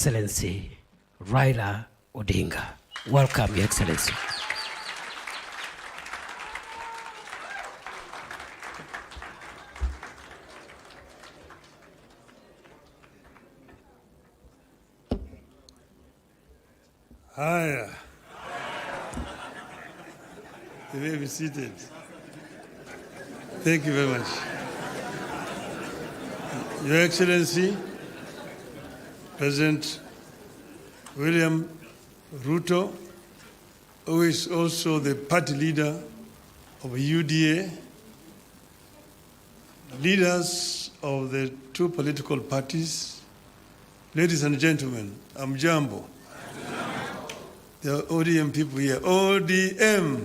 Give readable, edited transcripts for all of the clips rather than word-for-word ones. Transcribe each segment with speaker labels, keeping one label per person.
Speaker 1: Excellency Raila Odinga. Welcome, Your Excellency.
Speaker 2: Hi. You may be seated. Thank you very much. Your Excellency, President William Ruto, who is also the party leader of UDA, leaders of the two political parties, ladies and gentlemen, I'm Jambo. There are ODM people here. ODM.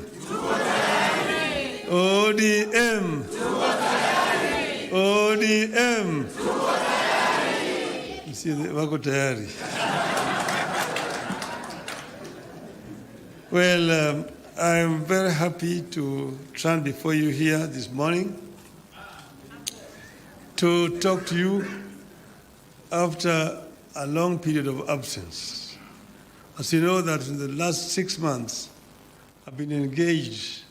Speaker 2: ODM. ODM. You see, wako tayari. Well, I'm very happy to stand before you here this morning to talk to you after a long period of absence. As you know, that in the last 6 months, I've been engaged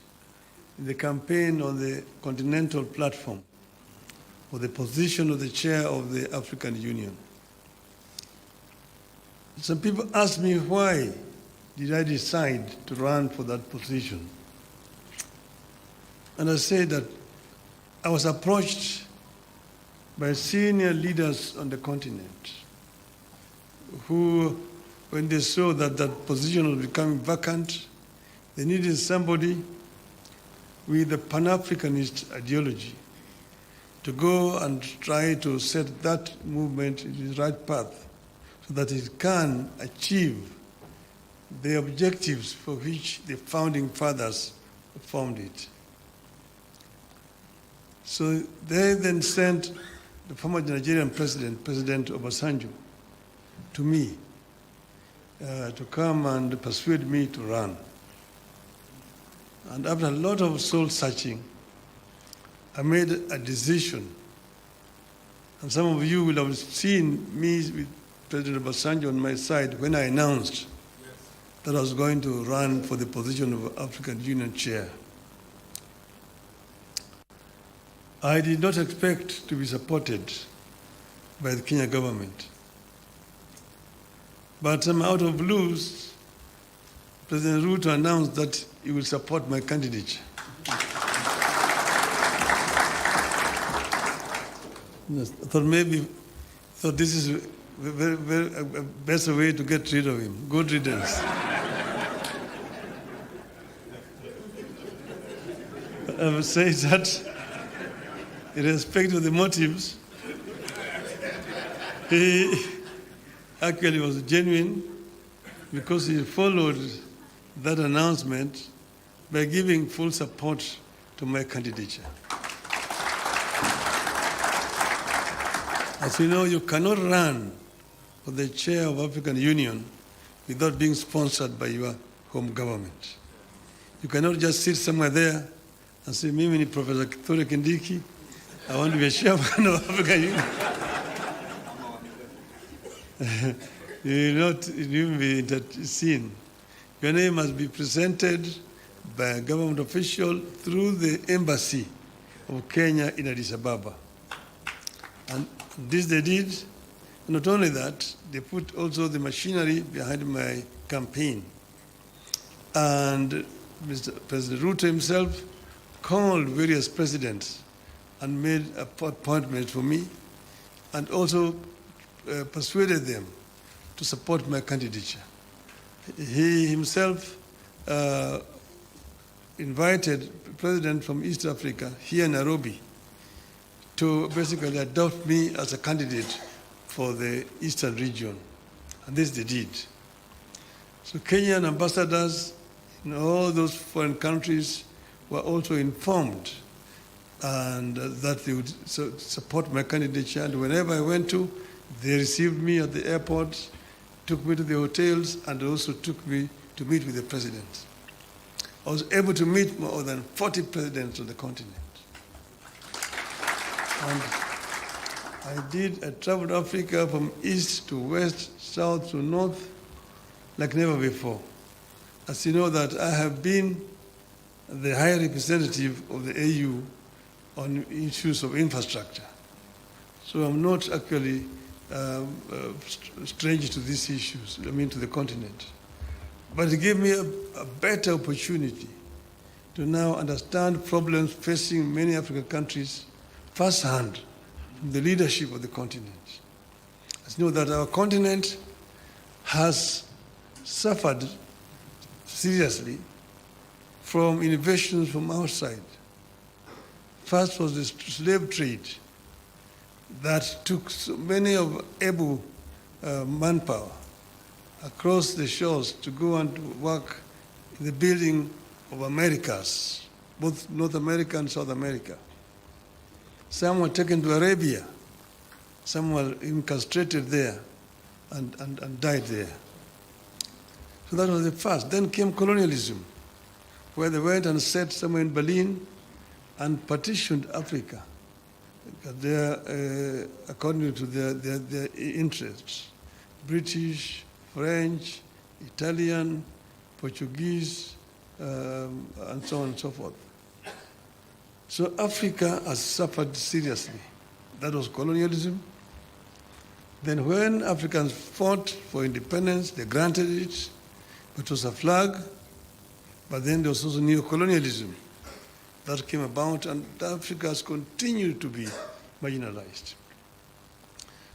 Speaker 2: in the campaign on the continental platform for the position of the chair of the African Union. Some people ask me, why did I decide to run for that position? And I say that I was approached by senior leaders on the continent who, when they saw that that position was becoming vacant, they needed somebody with a Pan-Africanist ideology to go and try to set that movement in the right path so that it can achieve the objectives for which the founding fathers formed it. So they then sent the former Nigerian president, President Obasanjo, to me to come and persuade me to run. And after a lot of soul searching, I made a decision. And some of you will have seen me with President Obasanjo on my side when I announced that I was going to run for the position of African Union chair. I did not expect to be supported by the Kenya government. But out of blues, President Ruto announced that he will support my candidature. I thought this is a better way to get rid of him. Good riddance. I would say that, in respect of the motives, he actually was genuine because he followed that announcement by giving full support to my candidature. As you know, you cannot run for the chair of African Union without being sponsored by your home government. You cannot just sit somewhere there and say, Mimi ni Professor Kithure Kindiki, I want to be a chairman of African Union. You will not even be seen. Your name must be presented by a government official through the embassy of Kenya in Addis Ababa. And this they did. Not only that, they put also the machinery behind my campaign. And Mr. President Ruto himself called various presidents and made appointments for me and also persuaded them to support my candidature. He himself invited a president from East Africa here in Nairobi to basically adopt me as a candidate for the Eastern region. And this they did. So Kenyan ambassadors in all those foreign countries were also informed and that they would support my candidature. And whenever I went to, they received me at the airport, took me to the hotels, and also took me to meet with the president. I was able to meet more than 40 presidents on the continent. And I traveled Africa from east to west, south to north, like never before. As you know that I have been the high representative of the AU on issues of infrastructure. So I'm not actually strange to these issues, to the continent. But it gave me a better opportunity to now understand problems facing many African countries firsthand from the leadership of the continent. As you know that our continent has suffered seriously from innovations from outside. First was the slave trade that took so many of able manpower across the shores to go and work in the building of Americas, both North America and South America. Some were taken to Arabia, some were incarcerated there and died there. So that was the first. Then came colonialism, where they went and set somewhere in Berlin and partitioned Africa there, according to their interests. British, French, Italian, Portuguese, and so on and so forth. So Africa has suffered seriously. That was colonialism. Then when Africans fought for independence, they granted it. It was a flag, but then there was also neocolonialism that came about, and Africa has continued to be marginalized.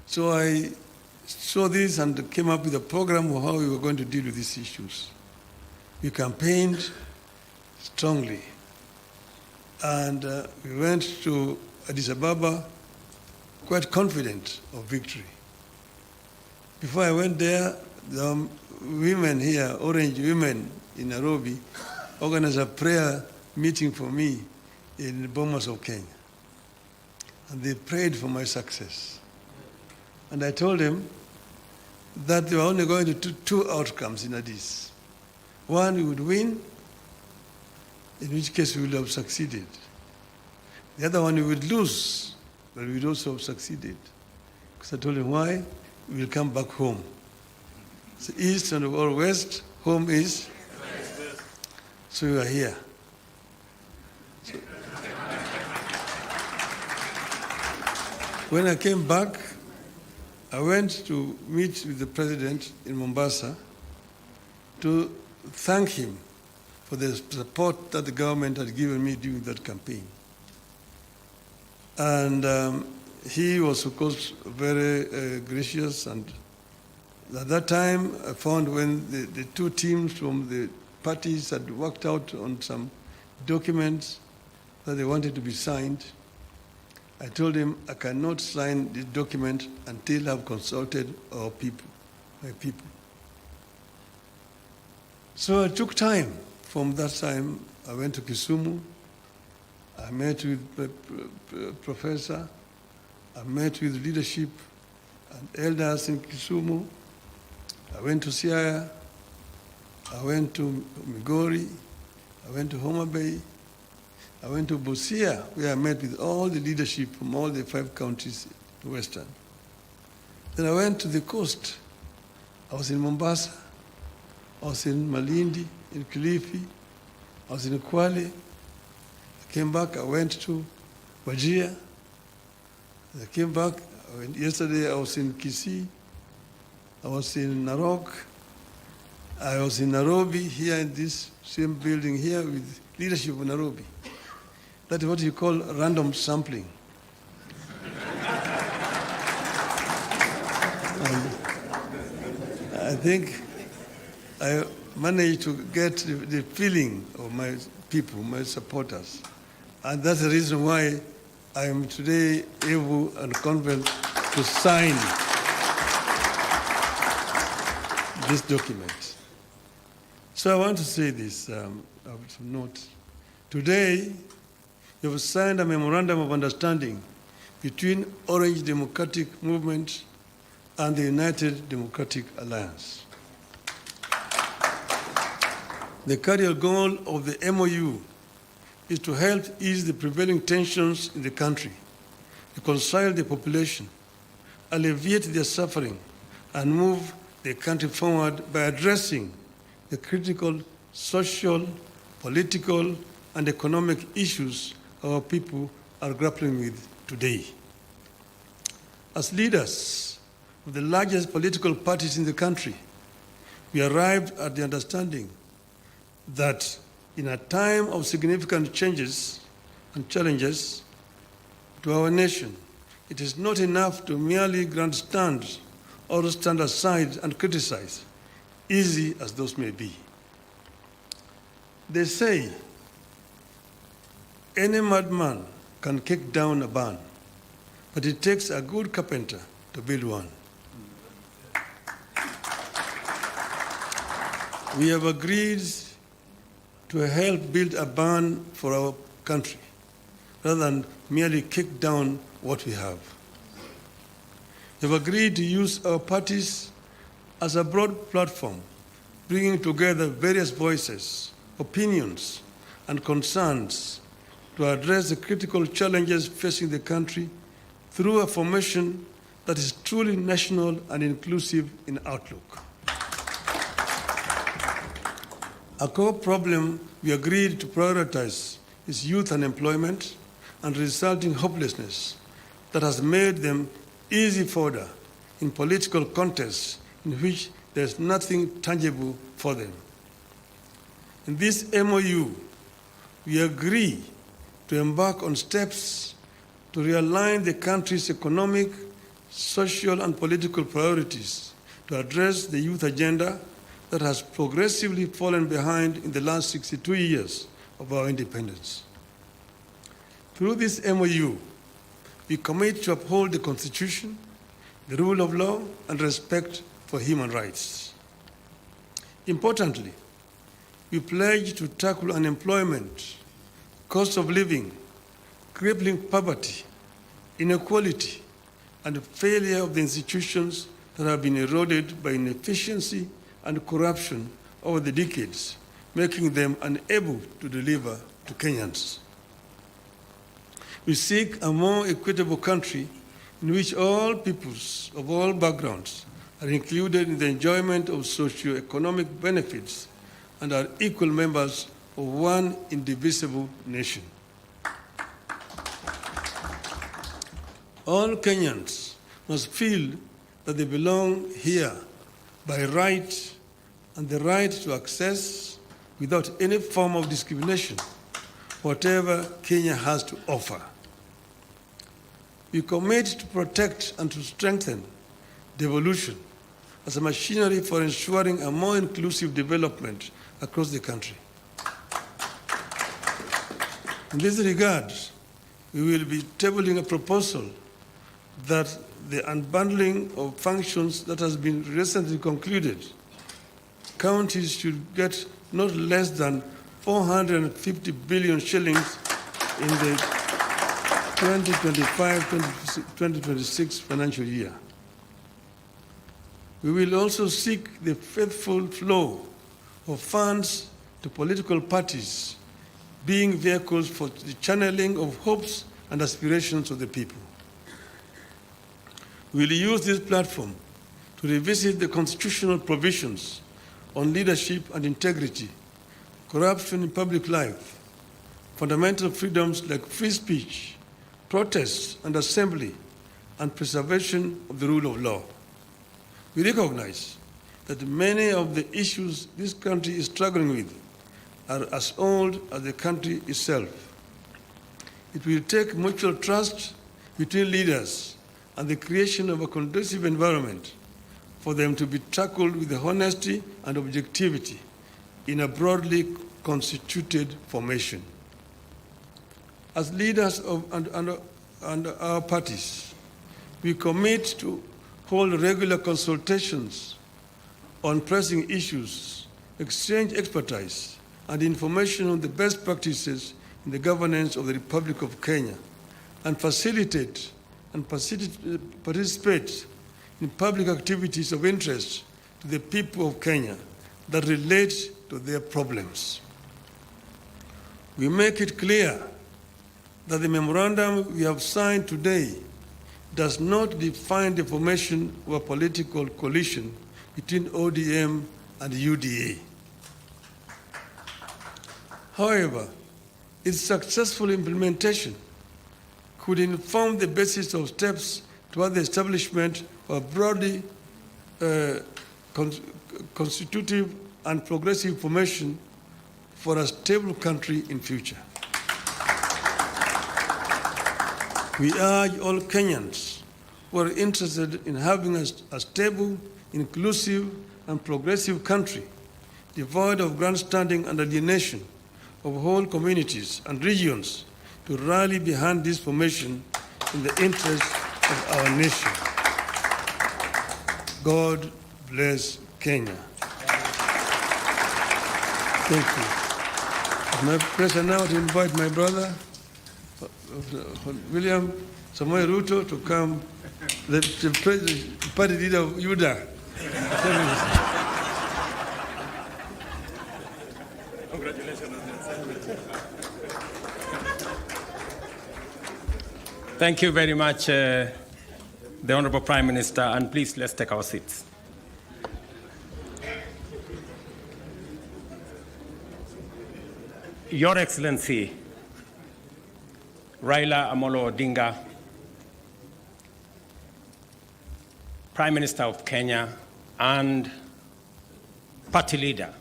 Speaker 2: So I saw this and came up with a program of how we were going to deal with these issues. We campaigned strongly, and we went to Addis Ababa quite confident of victory. Before I went there, the women here, Orange women in Nairobi, organized a prayer meeting for me in Bomas of Kenya. And they prayed for my success. And I told them that they were only going to do two outcomes in Addis. One, we would win, in which case we would have succeeded. The other one, we would lose, but we would also have succeeded. Because I told them why? We will come back home. So east and or west, home is? So we are here. So when I came back, I went to meet with the president in Mombasa to thank him for the support that the government had given me during that campaign. And he was, of course, very gracious. And at that time, I found when the two teams from the parties had worked out on some documents that they wanted to be signed, I told him I cannot sign this document until I've consulted our people, my people. So it took time. From that time, I went to Kisumu. I met with the professor. I met with leadership and elders in Kisumu. I went to Siaya. I went to Migori. I went to Homa Bay. I went to Busia, where I met with all the leadership from all the 5 counties in Western. Then I went to the coast. I was in Mombasa. I was in Malindi, in Kilifi. I was in Kwale. I came back, I went to Wajir. I came back. Yesterday I was in Kisii. I was in Narok. I was in Nairobi, here in this same building here with leadership of Nairobi. That is what you call random sampling. I think I managed to get the feeling of my people, my supporters. And that's the reason why I am today able and confident to sign this document. So I want to say this, of note. Today, you have signed a memorandum of understanding between Orange Democratic Movement and the United Democratic Alliance. The cardinal goal of the MOU is to help ease the prevailing tensions in the country, reconcile the population, alleviate their suffering, and move the country forward by addressing the critical social, political, and economic issues our people are grappling with today. As leaders of the largest political parties in the country, we arrived at the understanding that in a time of significant changes and challenges to our nation, it is not enough to merely grandstand or stand aside and criticize, easy as those may be. They say, any madman can kick down a barn, but it takes a good carpenter to build one. We have agreed to help build a barn for our country, rather than merely kick down what we have. We have agreed to use our parties as a broad platform, bringing together various voices, opinions, and concerns to address the critical challenges facing the country through a formation that is truly national and inclusive in outlook. A core problem we agreed to prioritize is youth unemployment and resulting hopelessness that has made them easy fodder in political contests in which there is nothing tangible for them. In this MOU, we agree to embark on steps to realign the country's economic, social, and political priorities to address the youth agenda that has progressively fallen behind in the last 62 years of our independence. Through this MOU, we commit to uphold the Constitution, the rule of law, and respect for human rights. Importantly, we pledge to tackle unemployment, cost of living, crippling poverty, inequality, and failure of the institutions that have been eroded by inefficiency and corruption over the decades, making them unable to deliver to Kenyans. We seek a more equitable country in which all peoples of all backgrounds are included in the enjoyment of socio-economic benefits and are equal members of one indivisible nation. All Kenyans must feel that they belong here by right, and the right to access, without any form of discrimination, whatever Kenya has to offer. We commit to protect and to strengthen devolution as a machinery for ensuring a more inclusive development across the country. In this regard, we will be tabling a proposal that the unbundling of functions that has been recently concluded, counties should get not less than 450 billion shillings in the 2025-2026 financial year. We will also seek the faithful flow of funds to political parties, being vehicles for the channeling of hopes and aspirations of the people. We will use this platform to revisit the constitutional provisions on leadership and integrity, corruption in public life, fundamental freedoms like free speech, protest and assembly, and preservation of the rule of law. We recognize that many of the issues this country is struggling with are as old as the country itself. It will take mutual trust between leaders and the creation of a conducive environment for them to be tackled with honesty and objectivity in a broadly constituted formation. As leaders of and our parties, we commit to hold regular consultations on pressing issues, exchange expertise and information on the best practices in the governance of the Republic of Kenya, and facilitate and participate in public activities of interest to the people of Kenya that relate to their problems. We make it clear that the memorandum we have signed today does not define the formation of a political coalition between ODM and UDA. However, its successful implementation could inform the basis of steps toward the establishment of a broadly constitutive and progressive formation for a stable country in future. We urge all Kenyans who are interested in having a stable, inclusive, and progressive country, devoid of grandstanding and alienation of whole communities and regions, to rally behind this formation in the interest of our nation. God bless Kenya. Thank you. It's my pleasure now to invite my brother, William Samoei Ruto, to come, the party leader of UDA.
Speaker 3: Thank you very much, the Honorable Prime Minister, and please let's take our seats. Your Excellency, Raila Odinga, Prime Minister of Kenya and party leader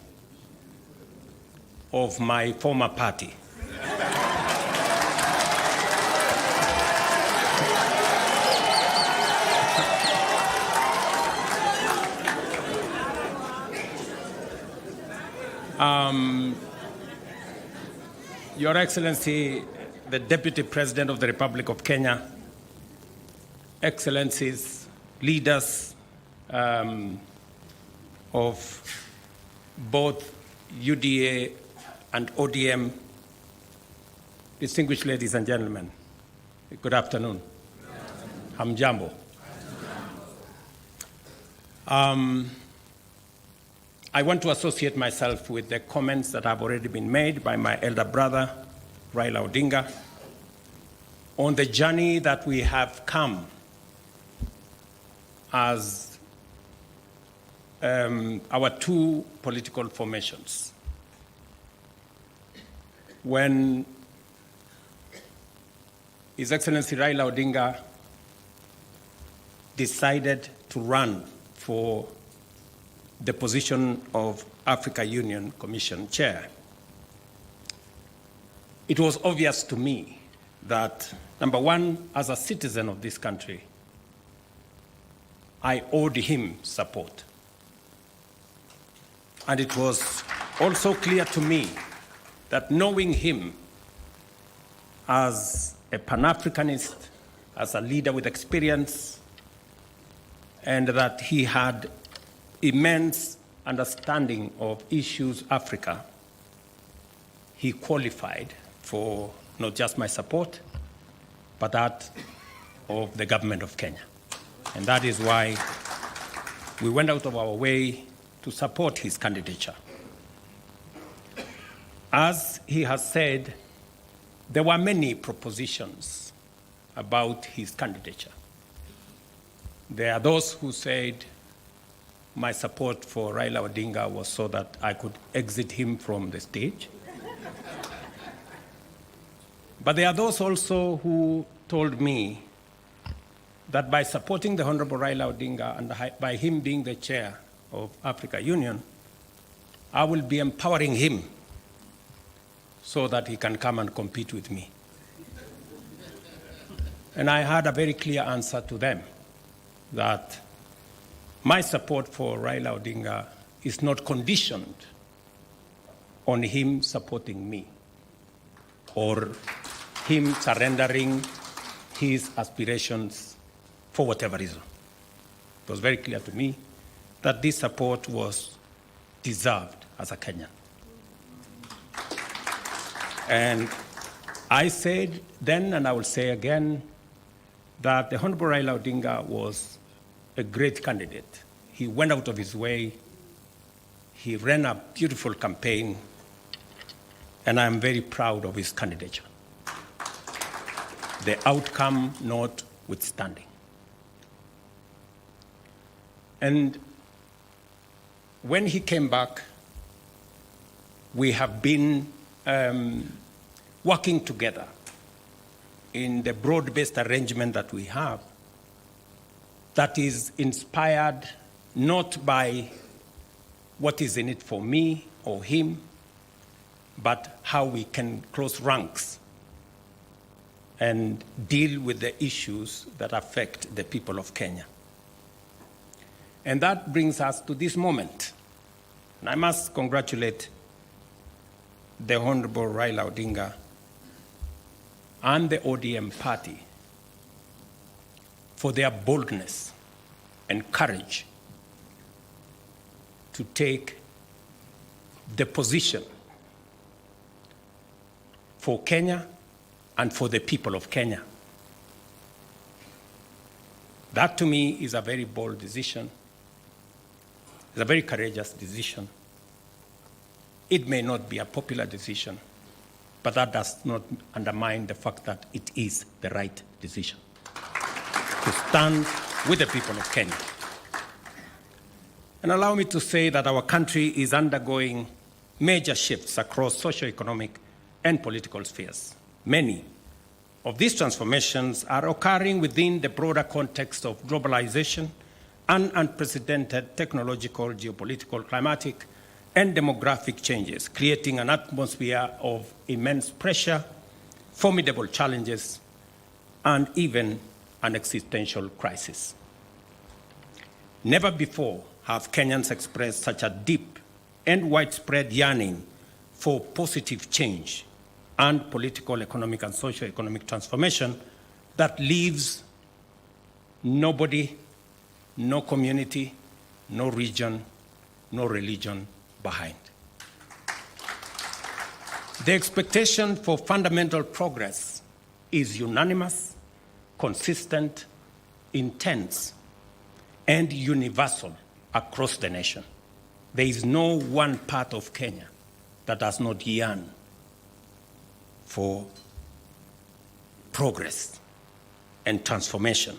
Speaker 3: of my former party. Your Excellency, the Deputy President of the Republic of Kenya, Excellencies, leaders of both UDA and ODM, distinguished ladies and gentlemen, good afternoon. Hamjambo. I want to associate myself with the comments that have already been made by my elder brother, Raila Odinga, on the journey that we have come as our two political formations. When His Excellency Raila Odinga decided to run for the position of Africa Union Commission Chair, it was obvious to me that, number one, as a citizen of this country, I owed him support. And it was also clear to me that knowing him as a Pan-Africanist, as a leader with experience, and that he had immense understanding of issues Africa, he qualified for not just my support, but that of the government of Kenya. And that is why we went out of our way to support his candidature. As he has said, there were many propositions about his candidature. There are those who said my support for Raila Odinga was so that I could exit him from the stage. But there are those also who told me that by supporting the Honorable Raila Odinga and by him being the chair of Africa Union, I will be empowering him so that he can come and compete with me. And I had a very clear answer to them, that my support for Raila Odinga is not conditioned on him supporting me or him surrendering his aspirations for whatever reason. It was very clear to me that this support was deserved as a Kenyan. And I said then, and I will say again, that the Honorable Raila Odinga was a great candidate. He went out of his way. He ran a beautiful campaign, and I'm very proud of his candidature. The outcome notwithstanding. And when he came back, we have been working together in the broad-based arrangement that we have that is inspired not by what is in it for me or him, but how we can close ranks and deal with the issues that affect the people of Kenya. And that brings us to this moment. And I must congratulate the Honorable Raila Odinga and the ODM party for their boldness and courage to take the position for Kenya and for the people of Kenya. That to me is a very bold decision. It's a very courageous decision. It may not be a popular decision, but that does not undermine the fact that it is the right decision to stand with the people of Kenya. And allow me to say that our country is undergoing major shifts across socio-economic and political spheres. Many of these transformations are occurring within the broader context of globalization and unprecedented technological, geopolitical, climatic, and demographic changes, creating an atmosphere of immense pressure, formidable challenges, and even an existential crisis. Never before have Kenyans expressed such a deep and widespread yearning for positive change and political, economic, and socio-economic transformation that leaves nobody, no community, no region, no religion behind. The expectation for fundamental progress is unanimous, consistent, intense, and universal across the nation. There is no one part of Kenya that does not yearn for progress and transformation.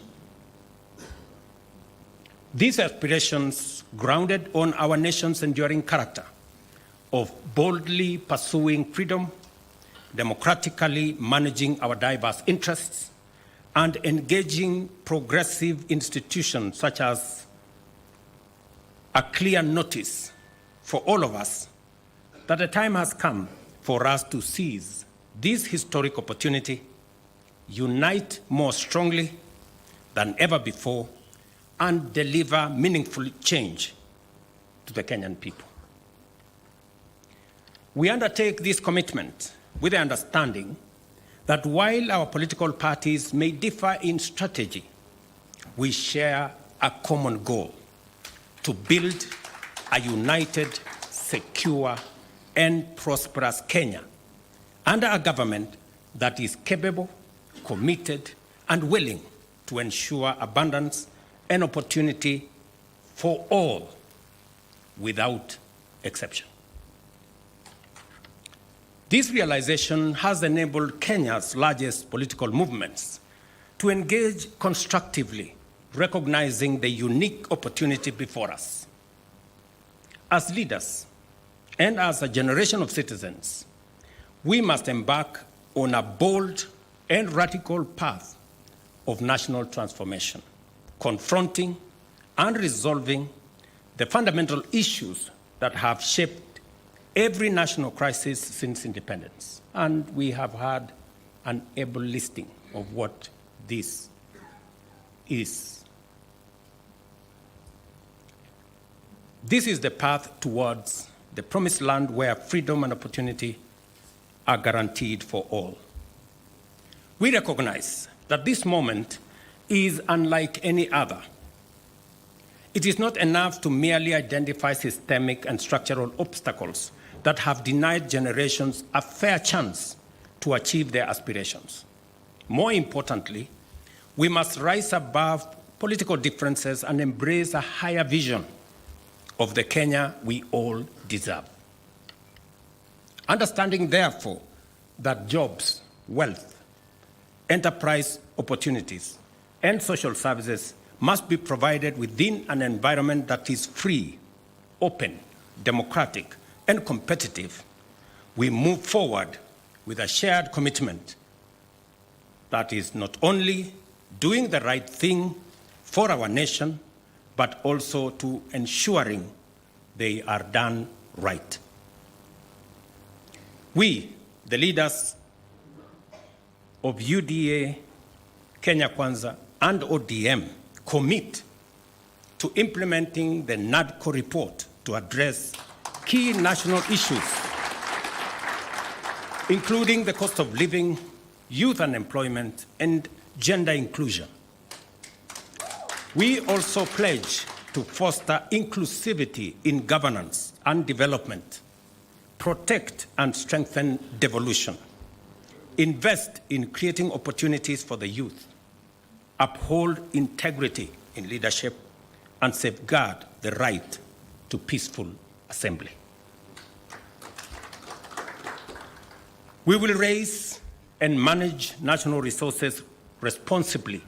Speaker 3: These aspirations, grounded on our nation's enduring character of boldly pursuing freedom, democratically managing our diverse interests, and engaging progressive institutions such as a clear notice for all of us that the time has come for us to seize this historic opportunity, unite more strongly than ever before, and deliver meaningful change to the Kenyan people. We undertake this commitment with the understanding that while our political parties may differ in strategy, we share a common goal: to build a united, secure, and prosperous Kenya under a government that is capable, committed, and willing to ensure abundance and opportunity for all without exception. This realization has enabled Kenya's largest political movements to engage constructively, recognizing the unique opportunity before us. As leaders and as a generation of citizens, we must embark on a bold and radical path of national transformation, confronting and resolving the fundamental issues that have shaped every national crisis since independence. And we have had an able listing of what this is. This is the path towards the promised land where freedom and opportunity are guaranteed for all. We recognize that this moment is unlike any other. It is not enough to merely identify systemic and structural obstacles that have denied generations a fair chance to achieve their aspirations. More importantly, we must rise above political differences and embrace a higher vision of the Kenya we all deserve. Understanding, therefore, that jobs, wealth, enterprise opportunities, and social services must be provided within an environment that is free, open, democratic, and competitive. We move forward with a shared commitment that is not only doing the right thing for our nation, but also to ensuring they are done right. We, the leaders of UDA, Kenya Kwanza, and ODM, commit to implementing the NADCO report to address key national issues, including the cost of living, youth unemployment, and gender inclusion. We also pledge to foster inclusivity in governance and development, protect and strengthen devolution, invest in creating opportunities for the youth, uphold integrity in leadership, and safeguard the right to peaceful assembly. We will raise and manage national resources responsibly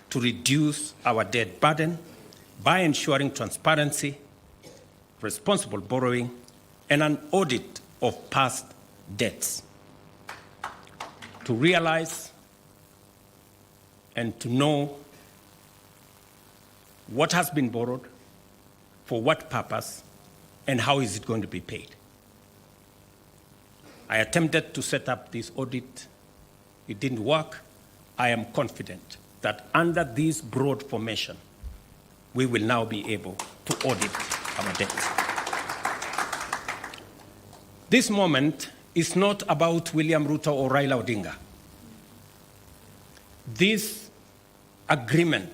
Speaker 3: to reduce our debt burden by ensuring transparency, responsible borrowing, and an audit of past debts. To realize and to know what has been borrowed, for what purpose, and how is it going to be paid. I attempted to set up this audit. It didn't work. I am confident that under this broad formation, we will now be able to audit our debts. This moment is not about William Ruto or Raila Odinga. This agreement